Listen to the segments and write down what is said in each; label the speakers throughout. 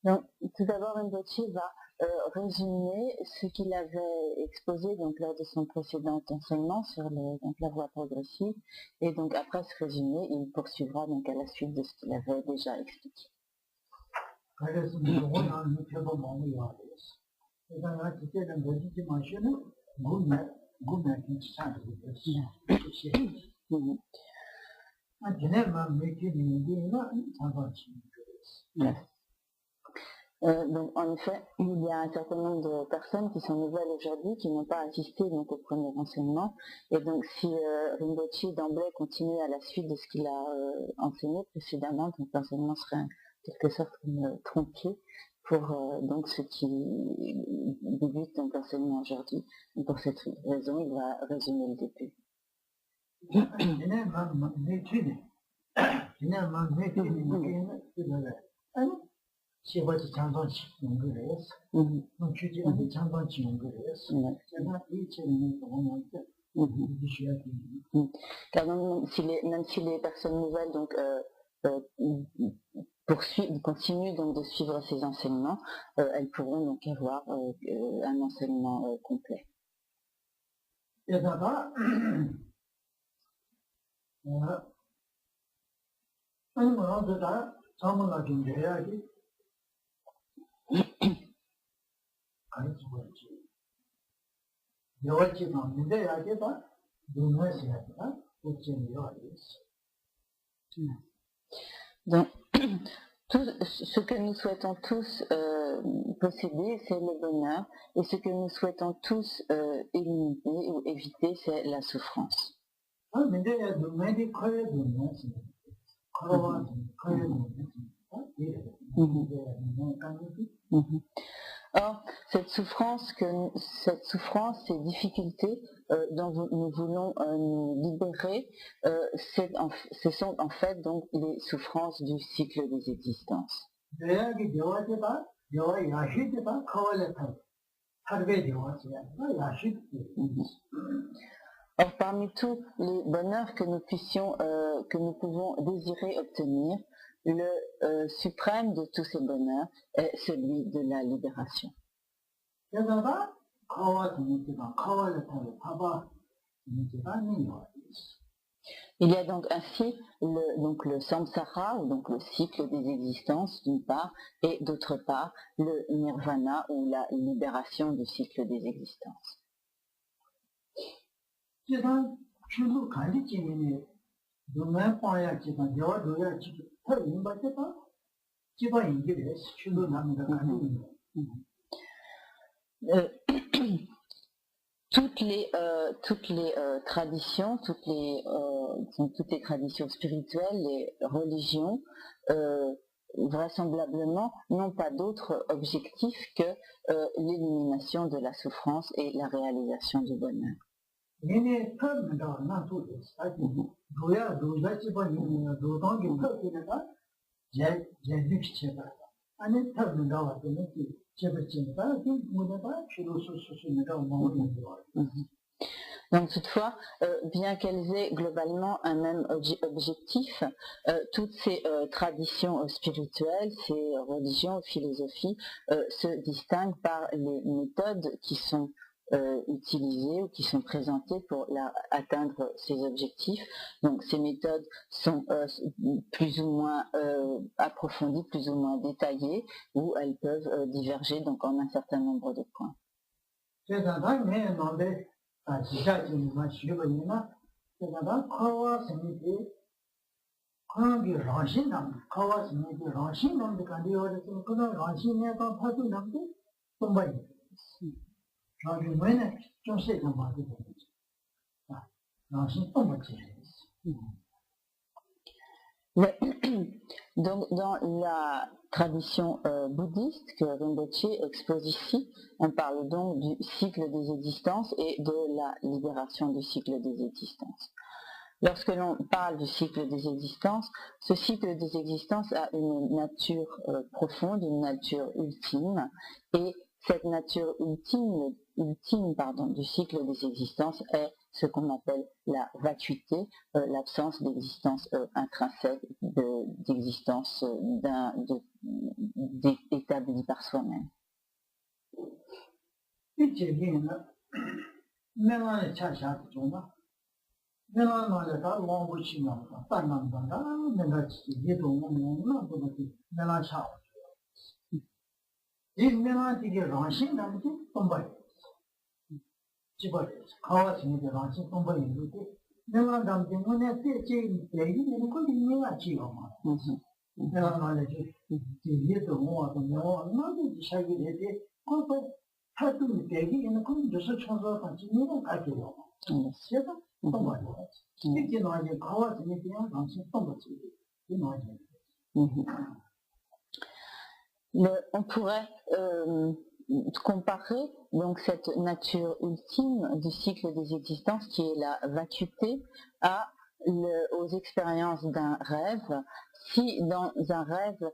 Speaker 1: Donc, tout d'abord, Rinpoche va résumer ce qu'il avait exposé donc, lors de son précédent enseignement sur donc, la voie progressive. Et donc, après ce résumé, il poursuivra donc, à la suite de ce qu'il avait déjà expliqué. Donc, en effet, il y a un certain nombre de personnes qui sont nouvelles aujourd'hui, qui n'ont pas assisté donc, au premier enseignement. Et donc, si Rinpoche d'emblée continue à la suite de ce qu'il a enseigné précédemment, donc l'enseignement serait en quelque sorte tronqué pour donc ceux qui débutent donc l'enseignement aujourd'hui. Et pour cette raison, il va résumer le début. Car même si les personnes nouvelles donc continuent donc de suivre ces enseignements, elles pourront donc avoir un enseignement complet. Donc, tout ce que nous souhaitons tous posséder, c'est le bonheur, et ce que nous souhaitons tous éliminer ou éviter, c'est la souffrance. Or, cette souffrance, ces difficultés dont nous voulons nous libérer, ce sont en fait donc les souffrances du cycle des existences. Or, parmi tous les bonheurs que nous pouvons désirer obtenir, le suprême de tous ces bonheurs est celui de la libération. Il y a donc ainsi le samsara, ou donc le cycle des existences d'une part, et d'autre part le nirvana, ou la libération du cycle des existences. Toutes les traditions, toutes les traditions spirituelles, les religions, vraisemblablement, n'ont pas d'autre objectif que l'élimination de la souffrance et la réalisation du bonheur. Donc toutefois, bien qu'elles aient globalement un même objectif, toutes ces traditions spirituelles, ces religions, philosophies, se distinguent par les méthodes qui sont utilisées ou qui sont présentées pour atteindre ces objectifs. Donc ces méthodes sont plus ou moins approfondies, plus ou moins détaillées, ou elles peuvent diverger donc en un certain nombre de points. Donc, dans la tradition bouddhiste que Rinpoche expose ici, on parle donc du cycle des existences et de la libération du cycle des existences. Lorsque l'on parle du cycle des existences, ce cycle des existences a une nature profonde, une nature ultime, et cette nature ultime du cycle des existences est ce qu'on appelle la vacuité, l'absence d'existence intrinsèque, d'existence établie par soi-même. On pourrait comparer donc cette nature ultime du cycle des existences qui est la vacuité aux expériences d'un rêve. Si dans un rêve,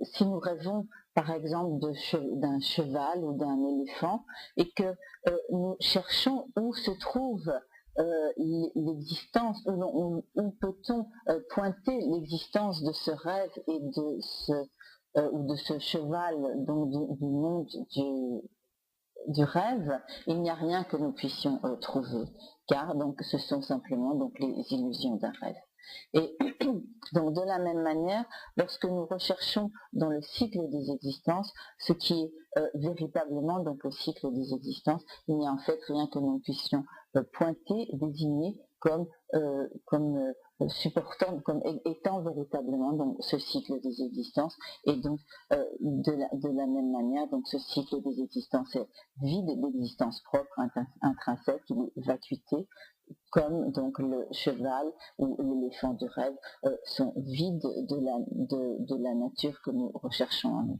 Speaker 1: si nous rêvons par exemple d'un cheval ou d'un éléphant et que nous cherchons où se trouve l'existence, où peut-on pointer l'existence de ce rêve et ou de ce cheval, donc du monde du rêve, il n'y a rien que nous puissions trouver, car donc ce sont simplement donc les illusions d'un rêve. Et donc de la même manière, lorsque nous recherchons dans le cycle des existences, ce qui est véritablement donc le cycle des existences, il n'y a en fait rien que nous puissions pointer, désigner comme supportant, comme étant véritablement donc ce cycle des existences. Et donc de la même manière, donc ce cycle des existences est vide d'existence propre, intrinsèque, il est vacuité, comme donc le cheval ou l'éléphant du rêve sont vides de la nature que nous recherchons en nous.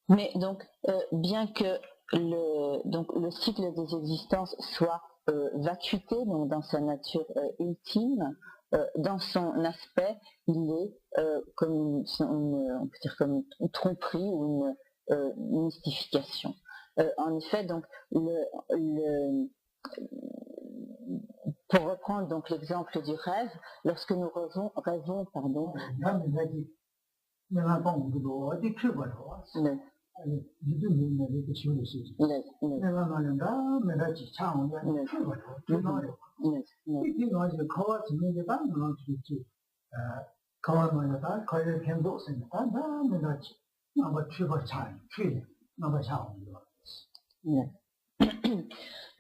Speaker 1: Mais donc, bien que le cycle des existences soit vacuité, donc dans sa nature ultime, dans son aspect, il est comme on peut dire comme une tromperie ou une mystification. En effet, donc pour reprendre donc l'exemple du rêve, lorsque nous rêvons, pardon.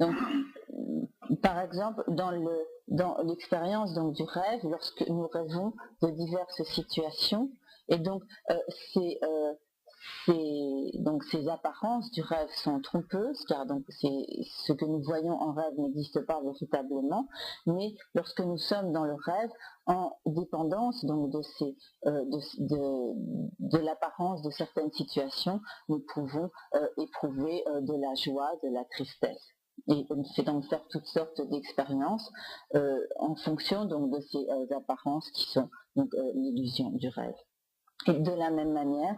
Speaker 1: Donc, par exemple, dans l'expérience donc du rêve, lorsque nous rêvons de diverses situations, et donc ces apparences du rêve sont trompeuses, car donc ce que nous voyons en rêve n'existe pas véritablement, mais lorsque nous sommes dans le rêve, en dépendance donc de l'apparence de certaines situations, nous pouvons éprouver de la joie, de la tristesse. Et on fait donc faire toutes sortes d'expériences en fonction donc de ces apparences qui sont donc l'illusion du rêve. Et de la même manière,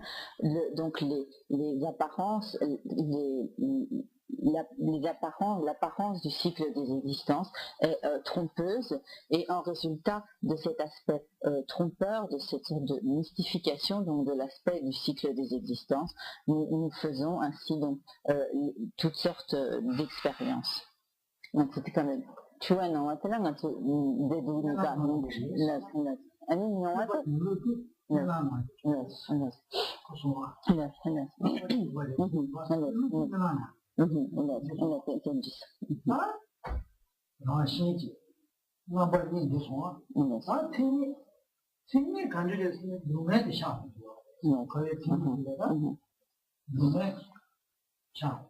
Speaker 1: donc les apparences, l'apparence du cycle des existences est trompeuse, et en résultat de cet aspect trompeur, de cette sorte de mystification donc de l'aspect du cycle des existences, nous faisons ainsi donc toutes sortes d'expériences. Donc c'était quand même
Speaker 2: 거의 팀들가 눈에 참.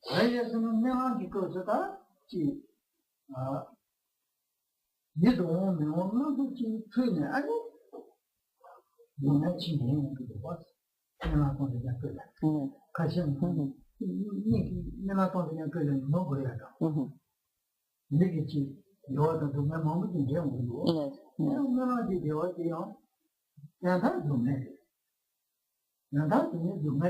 Speaker 2: 그래서는 명확히 그거다 지 얘도 명확히 지 트이네 아니 눈에 지는 그거 봐. 내가 거기다 그래. 가시는 내가 거기다 그래 뭐 그래야 이게 지 요도 좀 마음이 좀 되고. 내가 이제 요도요. 나도 좀 해. 나도 좀 해.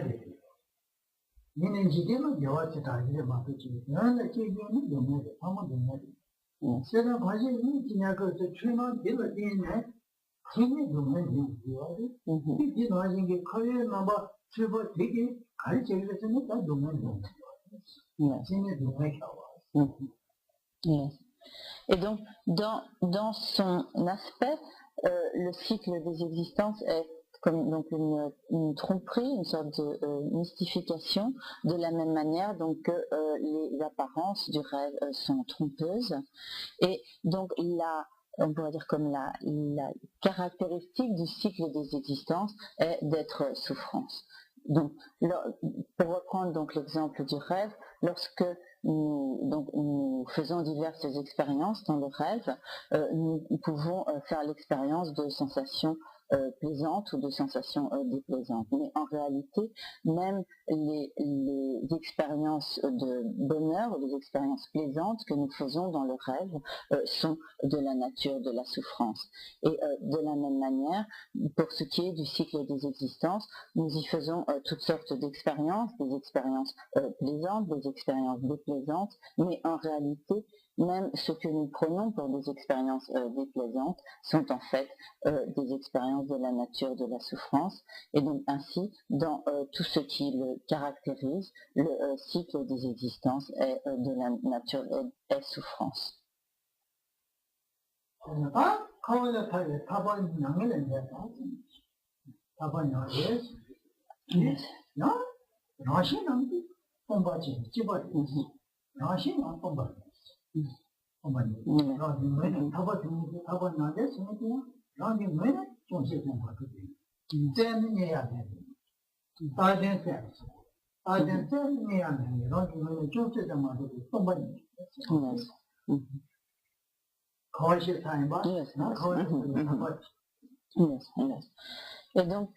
Speaker 2: 얘는 지금은 요한테 다 이제 맞지. 나는 지금은 좀 해. 한번 좀 해. 제가 과연 이 지나 그 최면 되는 데네. 지금 좀 해. 이 지나진 게 커에 나봐 제가 되게 가르쳐주는 다 좀만 좀. 지금 좀 해.
Speaker 1: Et donc, dans son aspect, le cycle des existences est comme donc une tromperie, une sorte de mystification, de la même manière donc que les apparences du rêve sont trompeuses. Et donc on pourrait dire comme la caractéristique du cycle des existences est d'être souffrance. Donc, pour reprendre donc l'exemple du rêve, lorsque nous faisons diverses expériences dans le rêve, nous pouvons faire l'expérience de sensations plaisantes ou de sensations déplaisantes. Mais en réalité, même les expériences de bonheur ou les expériences plaisantes que nous faisons dans le rêve sont de la nature de la souffrance. Et de la même manière, pour ce qui est du cycle des existences, nous y faisons toutes sortes d'expériences, des expériences plaisantes, des expériences déplaisantes, mais en réalité, même ce que nous prenons pour des expériences déplaisantes sont en fait des expériences de la nature de la souffrance. Et donc ainsi, dans tout ce qui le caractérise, le cycle des existences est de la nature est souffrance. Et donc,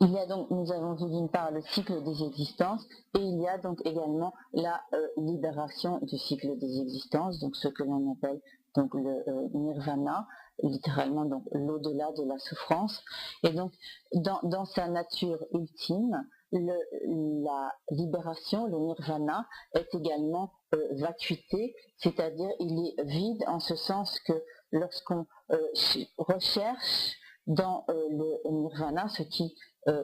Speaker 1: il y a donc, nous avons vu d'une part le cycle des existences et il y a donc également la libération du cycle des existences, donc ce que l'on appelle donc le nirvana, littéralement donc l'au-delà de la souffrance. Et donc dans sa nature ultime, la libération, le nirvana, est également vacuité, c'est-à-dire il est vide en ce sens que lorsqu'on recherche dans le nirvana ce qui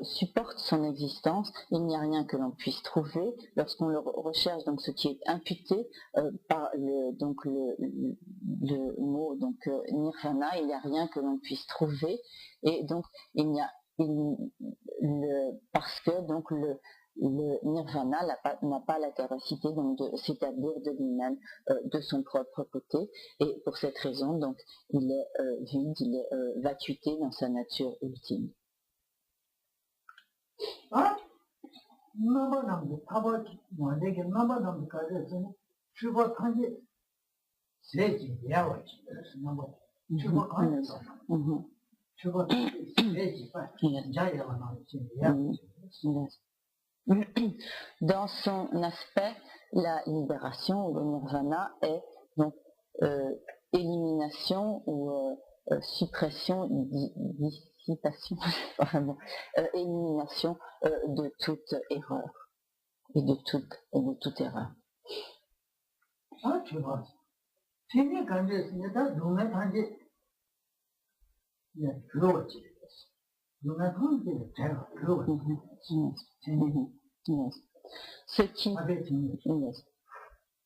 Speaker 1: supporte son existence, il n'y a rien que l'on puisse trouver. Lorsqu'on le recherche, donc ce qui est imputé par le mot donc nirvana, il n'y a rien que l'on puisse trouver, et donc parce que donc le nirvana n'a pas la capacité donc de s'établir de lui-même de son propre côté, et pour cette raison donc il est vide, il est vacuité dans sa nature ultime. Dans son aspect, la libération ou le nirvana est donc élimination ou suppression, dissipation, vraiment, élimination de toute erreur et de toute erreur.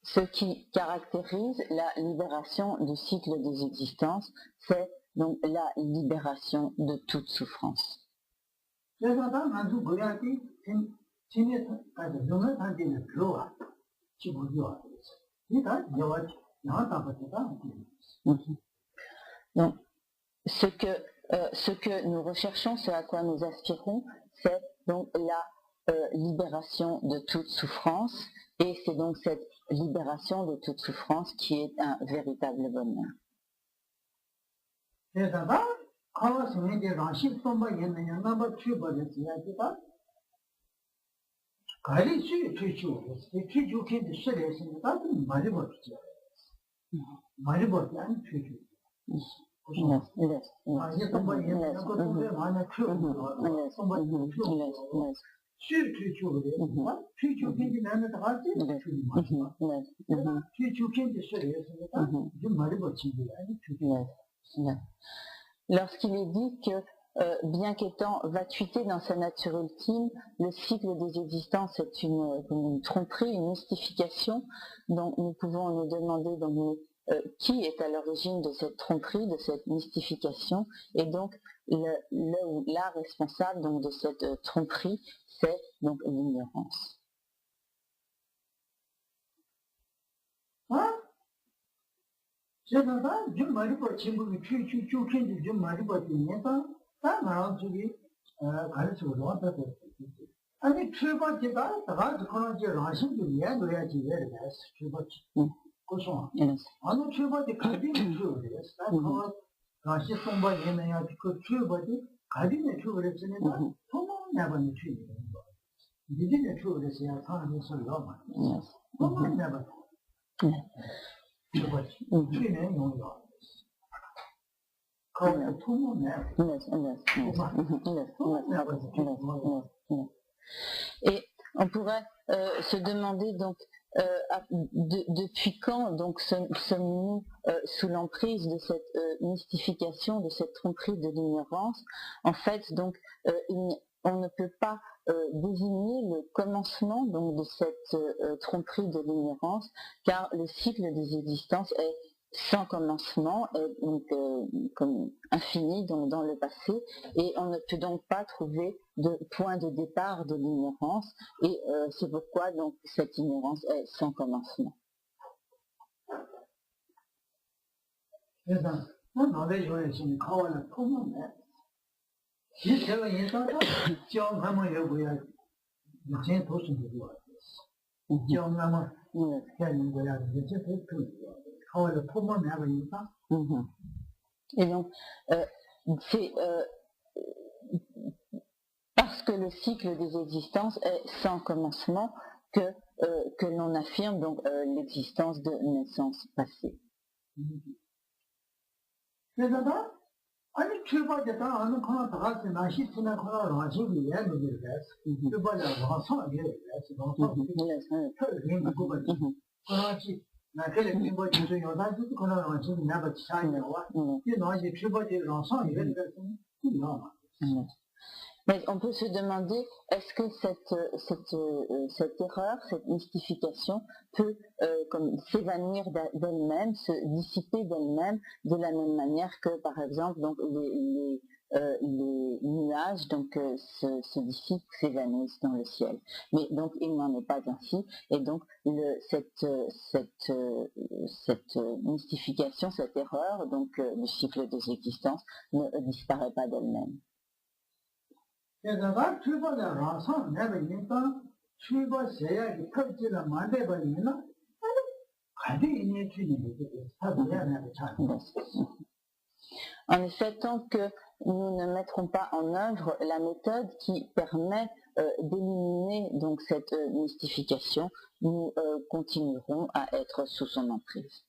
Speaker 1: Ce qui caractérise la libération du cycle des existences, c'est donc la libération de toute souffrance. Donc, ce que nous recherchons, ce à quoi nous aspirons, c'est donc la libération de toute souffrance, et c'est donc cette libération de toute souffrance qui est un véritable bonheur. Lorsqu'il est dit que bien qu'étant vacuité dans sa nature ultime, le cycle des existences est une tromperie, une mystification, dont nous pouvons nous demander donc, qui est à l'origine de cette tromperie, de cette mystification, et donc la responsable donc, de cette tromperie, c'est donc l'ignorance. Et on pourrait se demander donc depuis quand donc sommes-nous sous l'emprise de cette mystification, de cette tromperie de l'ignorance. En fait, donc on ne peut pas désigner le commencement donc de cette tromperie de l'ignorance, car le cycle des existences est sans commencement, est donc comme infini donc dans le passé, et on ne peut donc pas trouver de point de départ de l'ignorance, et c'est pourquoi donc cette ignorance est sans commencement. Et donc, c'est parce que le cycle des existences est sans commencement que l'on affirme donc l'existence de naissance passée. Mais on peut se demander, est-ce que cette erreur, cette mystification peut comme s'évanouir d'elle-même, se dissiper d'elle-même, de la même manière que par exemple donc les nuages donc se dissipent, s'évanouissent dans le ciel. Mais donc il n'en est pas ainsi, et donc cette mystification, cette erreur donc du cycle des existences ne disparaît pas d'elle-même. En effet, tant que nous ne mettrons pas en œuvre la méthode qui permet d'éliminer donc cette mystification, nous continuerons à être sous son emprise.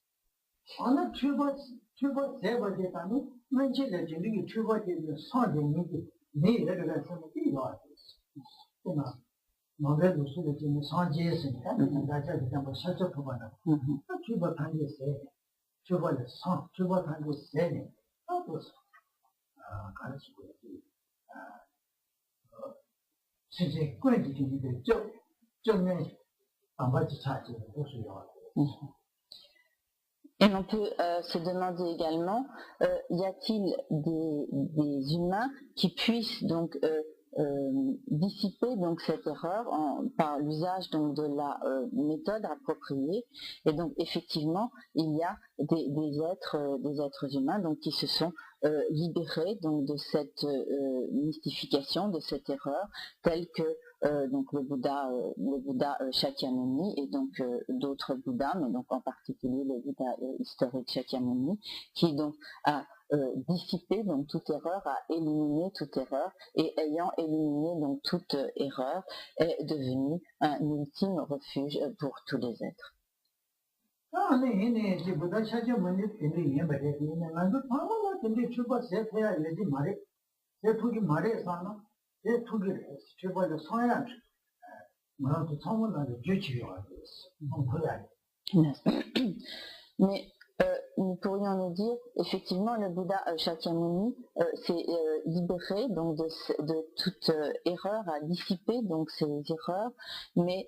Speaker 1: Et on peut se demander également, y a-t-il des humains qui puissent donc dissiper donc cette erreur par l'usage donc de la méthode appropriée? Et donc effectivement il y a des êtres humains donc qui se sont libéré donc de cette mystification, de cette erreur, telle que donc le Bouddha Shakyamuni et donc d'autres Bouddhas, mais donc en particulier le Bouddha historique Shakyamuni, qui donc a dissipé donc toute erreur, a éliminé toute erreur, et ayant éliminé donc toute erreur, est devenu un ultime refuge pour tous les êtres. Mais nous pourrions nous dire, effectivement, le Bouddha Shakyamuni s'est libéré donc de toute erreur, a dissipé donc ces erreurs, mais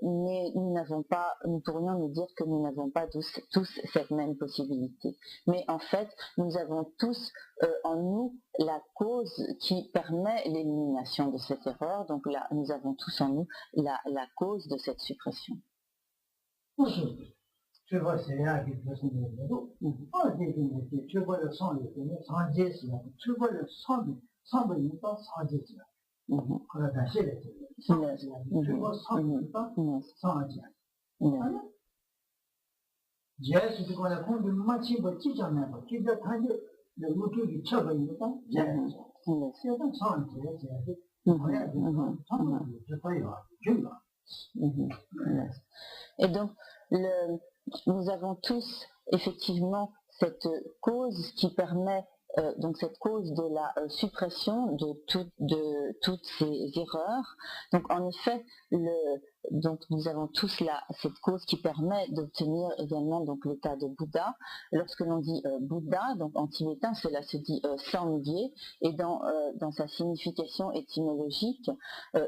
Speaker 1: nous pourrions nous dire que nous n'avons pas tous cette même possibilité. Mais en fait, nous avons tous en nous la cause qui permet l'élimination de cette erreur, donc là, nous avons tous en nous la cause de cette suppression.
Speaker 2: Je vois c'est là qui peut se mettre. Pas des tu vois le sang, sans geste, tu vois le sang de pas sans geste. On a caché les tu vois sang sans geste. Geste, tu vois la compte de match, qui jamais pas, qui doit tailler le moto du chava, il pas, geste. C'est un sans geste.
Speaker 1: Et donc, nous avons tous effectivement cette cause qui permet, donc cette cause de la suppression de toutes ces erreurs. Donc en effet, donc nous avons tous cette cause qui permet d'obtenir également donc l'état de Bouddha. Lorsque l'on dit Bouddha, donc en tibétain, cela se dit Sangye, et dans sa signification étymologique,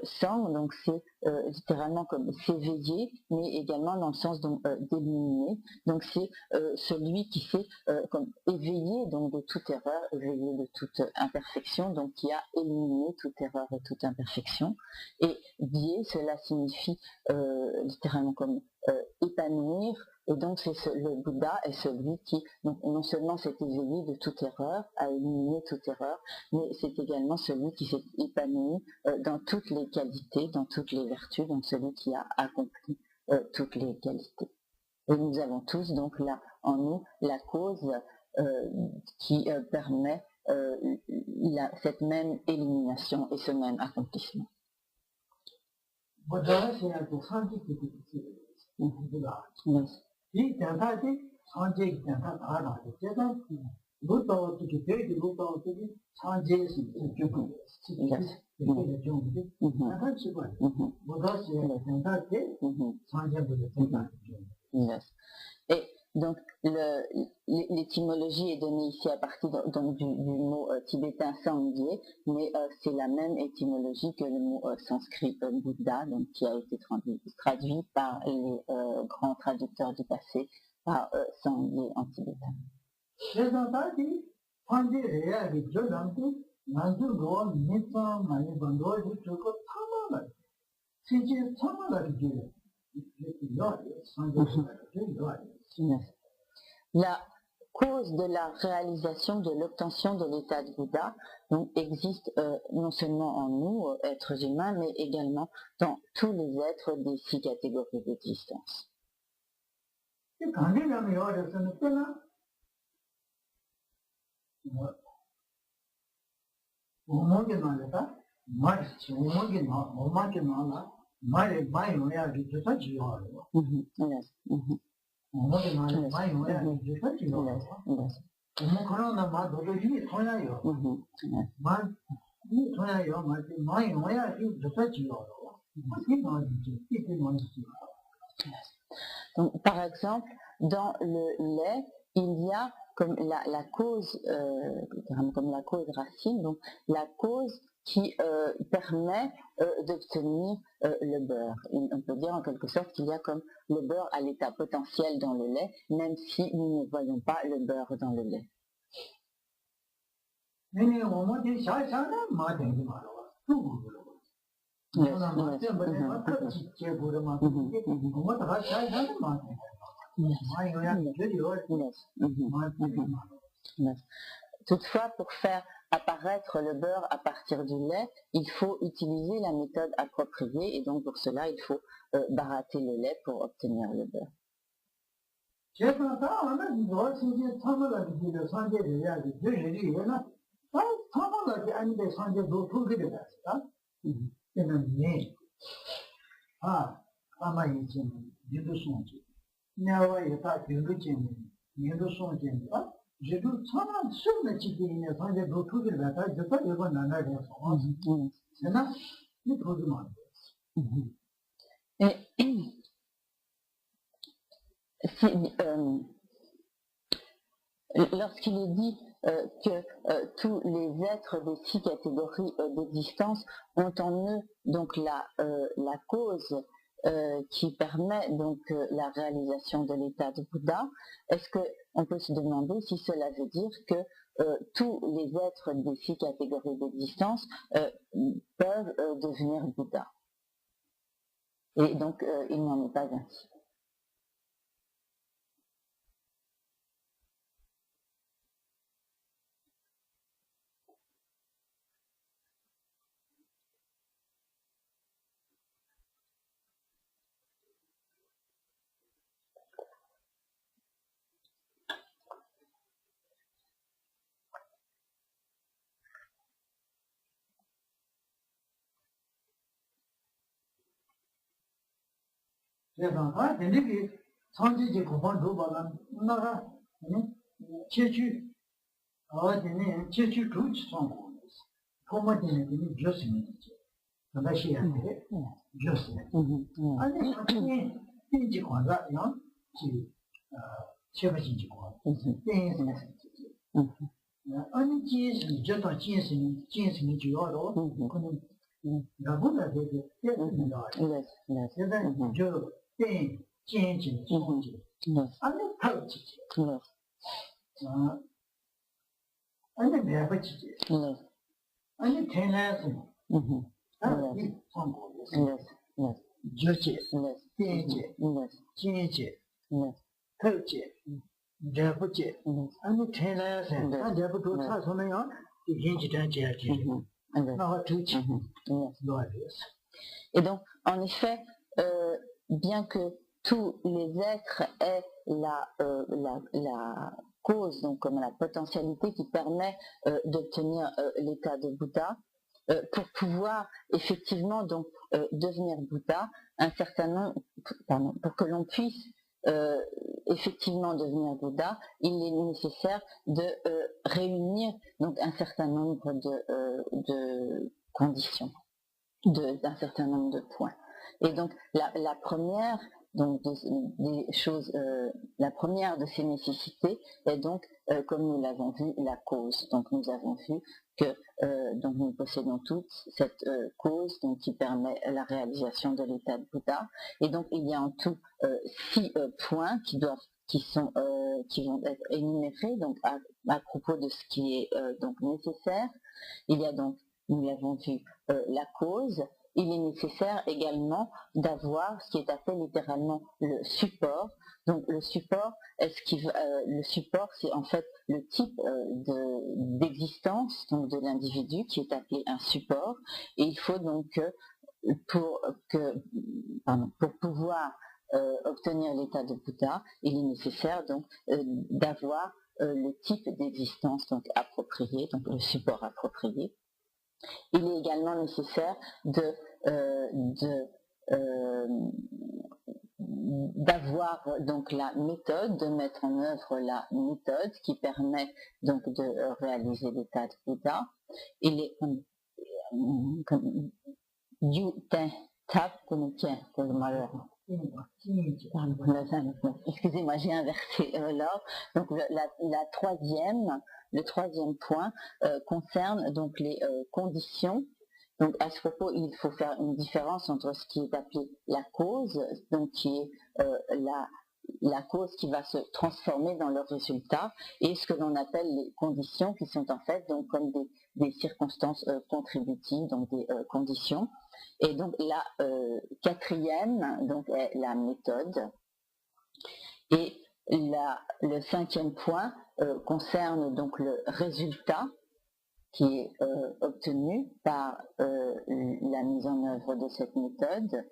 Speaker 1: Sang, donc c'est littéralement comme s'éveiller, mais également dans le sens d'éliminer. Donc c'est celui qui s'est comme éveillé donc de toute erreur, éveillé de toute imperfection, donc qui a éliminé toute erreur et toute imperfection. Et Bie, cela signifie littéralement comme épanouir, et donc le Bouddha est celui qui donc, non seulement s'est éveillé de toute erreur, a éliminé toute erreur, mais c'est également celui qui s'est épanoui dans toutes les qualités, dans toutes les vertus, donc celui qui a accompli toutes les qualités. Et nous avons tous donc là en nous la cause qui permet cette même élimination et ce même accomplissement.
Speaker 2: Bouddha, c'est un peu scientifique. Il y a un peu scientifique, il y a un peu de Bouddha, qui fait que Bouddha, scientifique,
Speaker 1: et donc l'étymologie est donnée ici à partir donc, du mot tibétain Sangye, mais c'est la même étymologie que le mot sanskrit Bouddha, donc qui a été traduit par les grands traducteurs du passé par Sangye en tibétain. La cause de la réalisation de l'obtention de l'état de Bouddha donc, existe non seulement en nous, êtres humains, mais également dans tous les êtres des 6 catégories d'existence. Donc, par exemple, dans le lait, il y a comme la cause, comme la cause racine, donc la cause qui permet d'obtenir le beurre. Et on peut dire en quelque sorte qu'il y a comme le beurre à l'état potentiel dans le lait, même si nous ne voyons pas le beurre dans le lait. Toutefois, pour faire apparaître le beurre à partir du lait, il faut utiliser la méthode appropriée et donc pour cela, il faut baratter le lait pour obtenir le beurre. Lorsqu'il est dit que tous les êtres des 6 catégories d'existence ont en eux donc la cause qui permet donc la réalisation de l'état de Bouddha, est-ce qu'on peut se demander si cela veut dire que tous les êtres des 6 catégories d'existence peuvent devenir Bouddha? Et donc il n'en est pas ainsi. Et donc, en effet, bien que tous les êtres aient la cause, donc comme la potentialité qui permet d'obtenir l'état de Bouddha, pour pouvoir effectivement donc devenir Bouddha, pour que l'on puisse effectivement devenir Bouddha, il est nécessaire de réunir donc un certain nombre de conditions, d'un certain nombre de points. Et donc la première donc des choses, la première de ces nécessités est donc, comme nous l'avons vu, la cause. Donc nous avons vu que donc nous possédons toutes cette cause donc qui permet la réalisation de l'état de Bouddha. Et donc il y a en tout 6 points qui vont être énumérés donc à propos de ce qui est donc nécessaire. Il y a donc, nous l'avons vu, la cause. Il est nécessaire également d'avoir ce qui est appelé littéralement le support. Donc le support, le support, c'est en fait le type d'existence donc de l'individu qui est appelé un support. Et il faut donc pour pouvoir obtenir l'état de Bouddha, il est nécessaire donc d'avoir le type d'existence donc approprié, donc le support approprié. Il est également nécessaire d'avoir donc la méthode, de mettre en œuvre la méthode qui permet donc de réaliser l'état de Bouddha. Il est comme du tap comme pour le malheur. Excusez-moi, j'ai inversé l'ordre. Donc le troisième point concerne donc les conditions. Donc à ce propos, il faut faire une différence entre ce qui est appelé la cause, donc qui est la cause qui va se transformer dans le résultat, et ce que l'on appelle les conditions, qui sont en fait donc comme des circonstances contributives, donc des conditions. Et donc la quatrième donc est la méthode. Et le cinquième point concerne donc le résultat qui est obtenu par la mise en œuvre de cette méthode.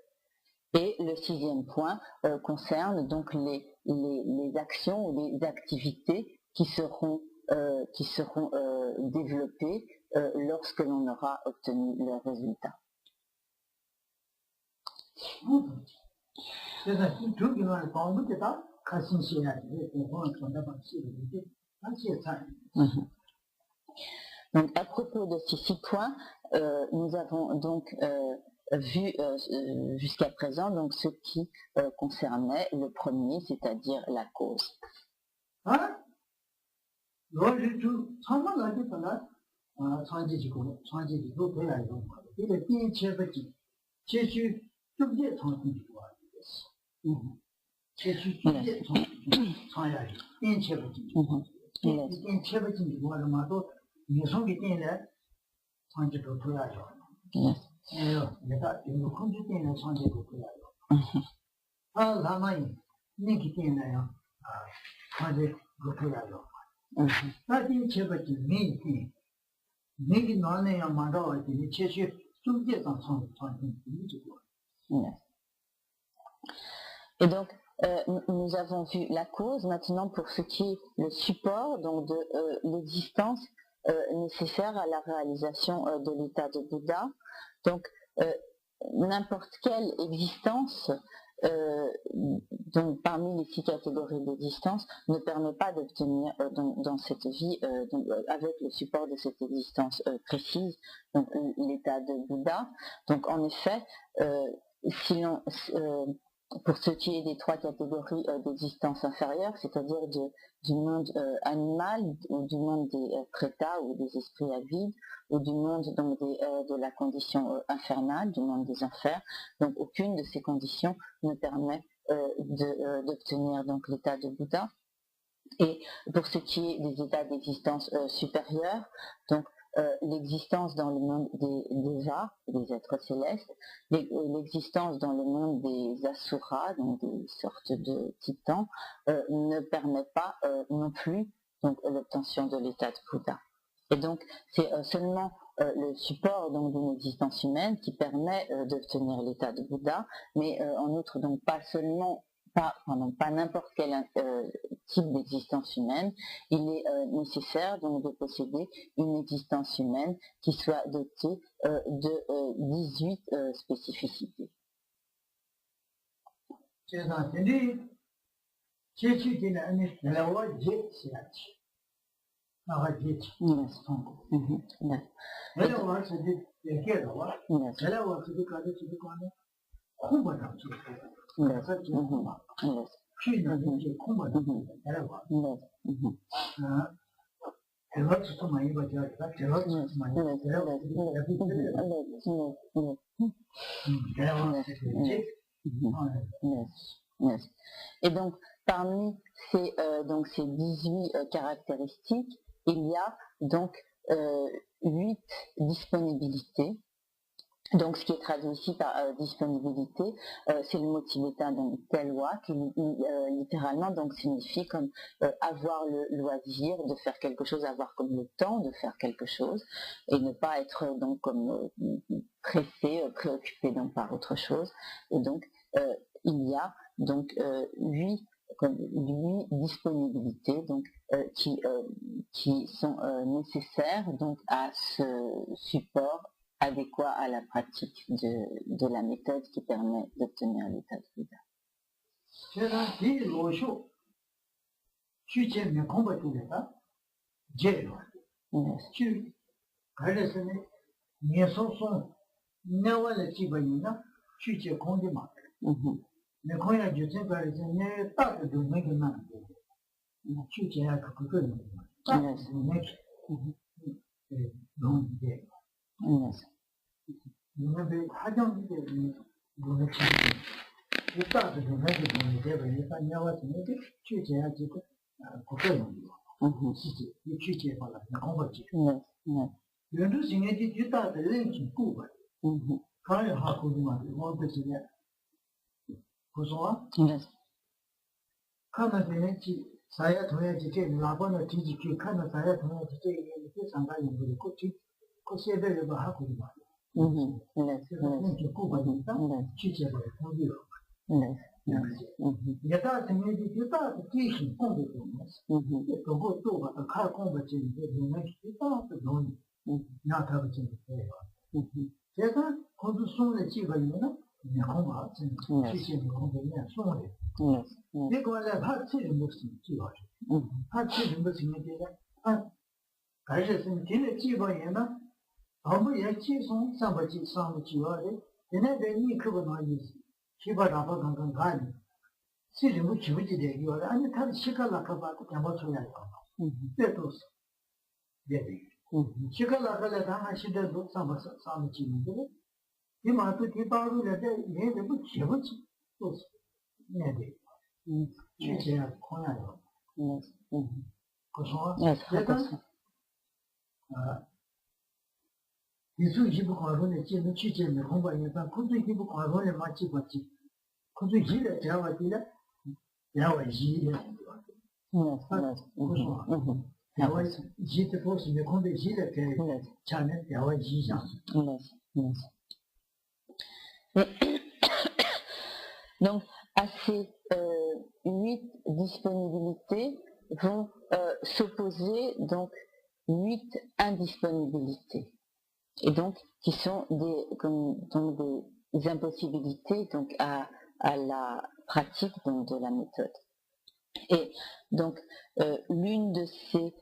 Speaker 1: Et le sixième point concerne donc les actions ou les activités qui seront développées lorsque l'on aura obtenu le résultat. Donc à propos de ces 6 points, nous avons donc vu jusqu'à présent donc ce qui concernait le premier, c'est-à-dire la cause. Et donc, nous avons vu la cause. Maintenant, pour ce qui est le support, donc de l'existence nécessaire à la réalisation de l'état de Bouddha. Donc, n'importe quelle existence, donc parmi les 6 catégories d'existence, ne permet pas d'obtenir dans cette vie, avec le support de cette existence précise, donc l'état de Bouddha. Donc, en effet, si l'on pour ce qui est des 3 catégories d'existence inférieure, c'est-à-dire du monde animal, ou du monde des prétas ou des esprits avides, ou du monde donc de la condition infernale, du monde des enfers. Donc aucune de ces conditions ne permet d'obtenir donc l'état de Bouddha. Et pour ce qui est des états d'existence supérieure, donc l'existence dans le monde des Devas, des êtres célestes, l'existence dans le monde des Asuras, donc des sortes de titans, ne permet pas non plus l'obtention de l'état de Bouddha. Et donc c'est seulement le support d'une existence humaine qui permet d'obtenir l'état de Bouddha, mais en outre donc pas n'importe quel type d'existence humaine. Il est nécessaire donc de posséder une existence humaine qui soit dotée de 18 spécificités. Et donc, parmi ces 18 caractéristiques, il y a donc 8 disponibilités. Donc, ce qui est traduit ici par disponibilité, c'est le mot tibétain donc telwa, qui littéralement donc signifie comme avoir le loisir de faire quelque chose, avoir comme le temps de faire quelque chose, et ne pas être donc comme pressé, préoccupé donc par autre chose. Et donc, il y a donc 8 disponibilités donc qui sont nécessaires donc à ce support adéquat à la pratique de la méthode qui permet d'obtenir l'état de Bouddha.
Speaker 2: quand on fait ça y est, on a dit que la bonne dit que quand on a dit que ça va y aller, que c'est de le bas à couper. C'est un petit coup de temps, tu sais pas, on dit. Il y a pas de médecine, il y a pas de technique, on dit. Et donc, on doit faire combattre les gens qui pas de don. N'a pas de temps. C'est ça, quand on sont les petits voyous, mais on va, tu sais, on devient sourd. Mais quand la partie de musique, tu vois, partie de musique, quand je suis le petit voyou, on peut y aller, ça va dire, ça va dire, il y a des gens qui vont aller, qui vont avoir un grand. Si je me suis dit, il y a un tas de chicalas qui vont aller. C'est tout ça. Chicalas, les gens qui sont là, ça va dire, il m'a tout dit par où il est de bout, c'est tout ça. Tu sais, qu'on a là. Il faut qu'il faut qu'on les tienne, tu sais, mais on va y pas, quand il faut qu'on les matche, quand il dit le terrain, il y a un gilets. J'étais pour me compter gilets que Chanel, il y a un gilet.
Speaker 1: Donc, à ces 8 disponibilités vont s'opposer donc 8 indisponibilités. Et donc, qui sont des impossibilités donc à la pratique donc, de la méthode. Et donc, l'une de ces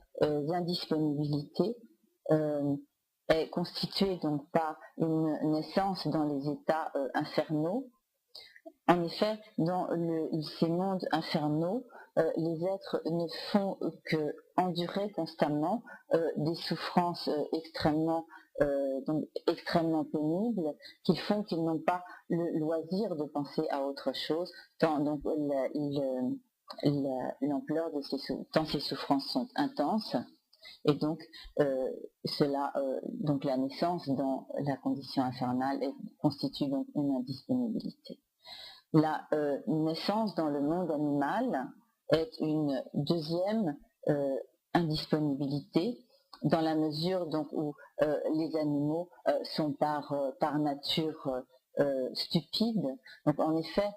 Speaker 1: indisponibilités est constituée donc par une naissance dans les états infernaux. En effet, dans ces mondes infernaux, les êtres ne font que endurer constamment des souffrances extrêmement pénibles, qui font qu'ils n'ont pas le loisir de penser à autre chose, tant donc l'ampleur de ces souffrances sont intenses. Et donc, donc la naissance dans la condition infernale constitue donc une indisponibilité. La naissance dans le monde animal est une deuxième indisponibilité, dans la mesure donc où les animaux sont par nature stupides. Donc en effet,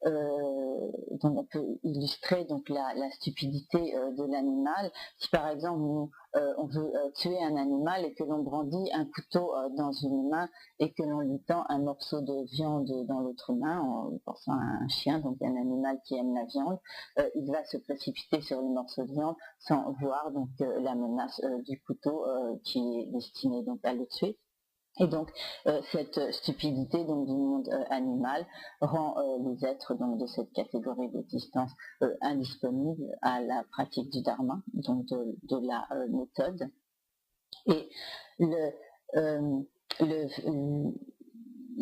Speaker 1: donc on peut illustrer donc la stupidité de l'animal. Si par exemple on veut tuer un animal et que l'on brandit un couteau dans une main et que l'on lui tend un morceau de viande dans l'autre main, en pensant à un chien, donc un animal qui aime la viande, il va se précipiter sur le morceau de viande sans voir donc la menace du couteau qui est destiné donc à le tuer. Et donc cette stupidité donc, du monde animal rend les êtres donc, de cette catégorie d'existence indisponibles à la pratique du dharma, donc de la méthode. Et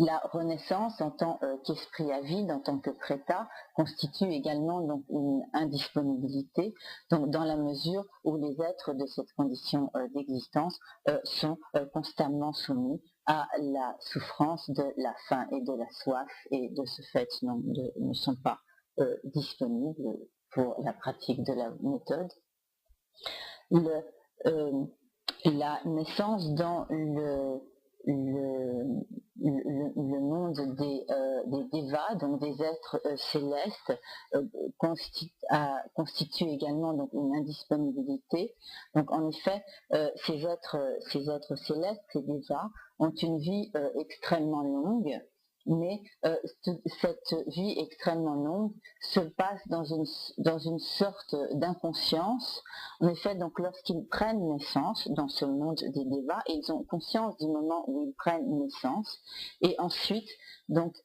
Speaker 1: la renaissance en tant qu'esprit à vide, en tant que prêta, constitue également donc une indisponibilité, donc dans la mesure où les êtres de cette condition d'existence sont constamment soumis à la souffrance de la faim et de la soif, et de ce fait ne sont pas disponibles pour la pratique de la méthode. La naissance dans le monde des devas, donc des êtres célestes, constitue également donc une indisponibilité. Donc en effet, ces êtres célestes, ces devas, ont une vie extrêmement longue, mais cette vie extrêmement longue se passe dans une sorte d'inconscience. En effet, donc lorsqu'ils prennent naissance dans ce monde des devas, ils ont conscience du moment où ils prennent naissance, et ensuite, donc,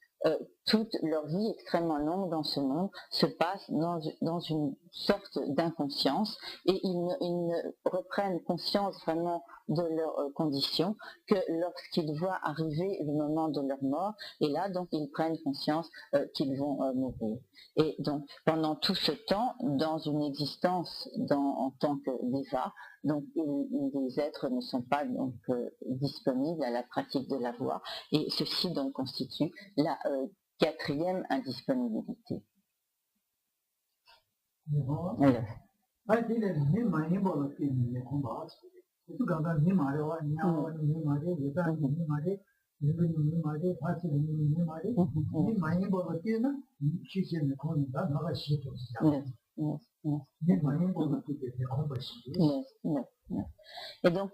Speaker 1: toute leur vie extrêmement longue dans ce monde se passe dans une sorte d'inconscience, et ils ne reprennent conscience vraiment de leurs conditions que lorsqu'ils voient arriver le moment de leur mort, et là donc ils prennent conscience qu'ils vont mourir. Et donc pendant tout ce temps, dans une existence en tant que deva, donc les êtres ne sont pas donc disponibles à la pratique de la voie, et ceci donc constitue la quatrième indisponibilité. Et donc,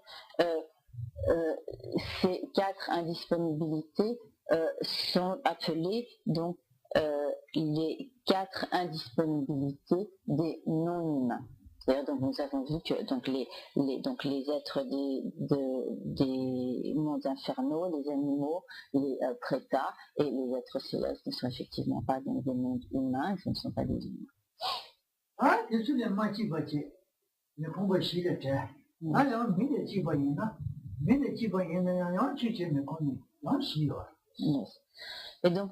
Speaker 1: ces 4 indisponibilités sont appelées donc les 4 indisponibilités des non-humains. D'ailleurs, donc nous avons vu que donc les êtres des mondes infernaux, les animaux, les prétas et les êtres célestes ne sont effectivement pas dans des mondes humains, ce ne sont pas des humains. Et donc,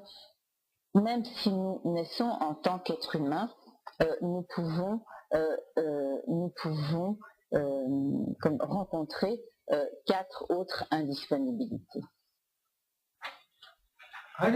Speaker 1: même si nous naissons en tant qu'êtres humains, nous pouvons comme rencontrer 4 autres indisponibilités. C'est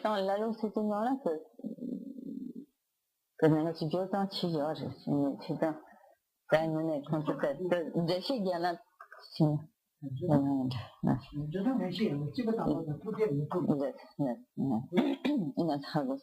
Speaker 1: dans la loi c'est là que 내가 지겨웠던 지겨워져. 진짜 다이문에 컨셉 대시 기하나 진. 이나 하고.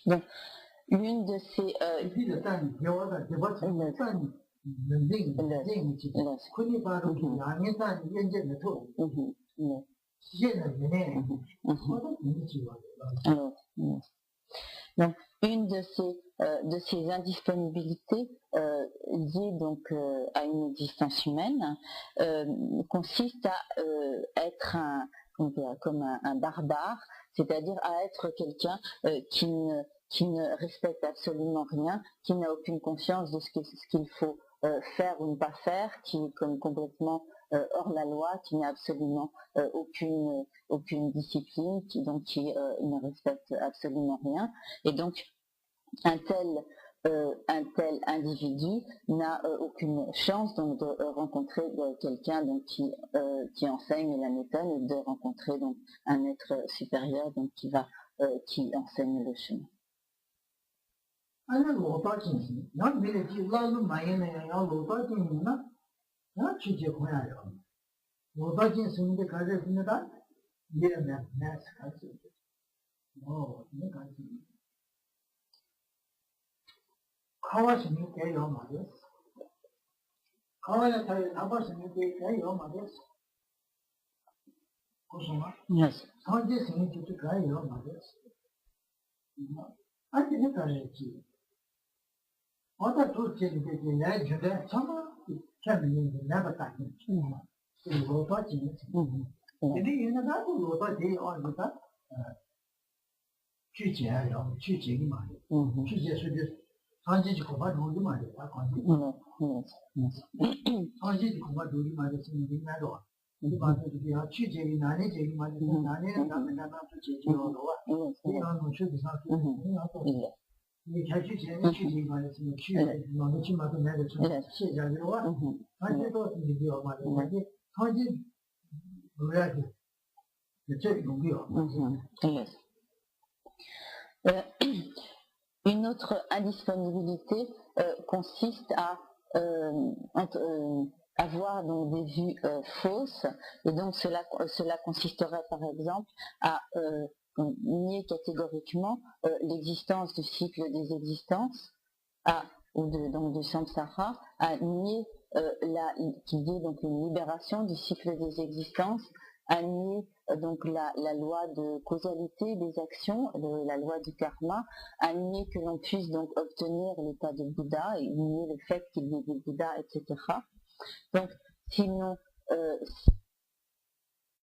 Speaker 1: Donc, l'une de ces donc, une de ces indisponibilités liées donc à une existence humaine consiste à être comme un barbare, c'est-à-dire à être quelqu'un qui ne respecte absolument rien, qui n'a aucune conscience de ce qu'il faut faire ou ne pas faire, qui est comme complètement hors la loi, qui n'a absolument aucune discipline, qui ne respecte absolument rien. Et donc, un tel individu n'a aucune chance donc de rencontrer quelqu'un donc qui enseigne la méthode et de rencontrer donc un être supérieur donc qui enseigne le chemin. Une autre indisponibilité consiste à avoir donc des vues fausses, et donc cela consisterait par exemple à nier catégoriquement l'existence du cycle des existences, donc du samsara, à nier qu'il y ait donc une libération du cycle des existences, à nier donc la loi de causalité des actions, la loi du karma, à nier que l'on puisse donc obtenir l'état de Bouddha et nier le fait qu'il y ait des Bouddhas, etc. Donc, sinon,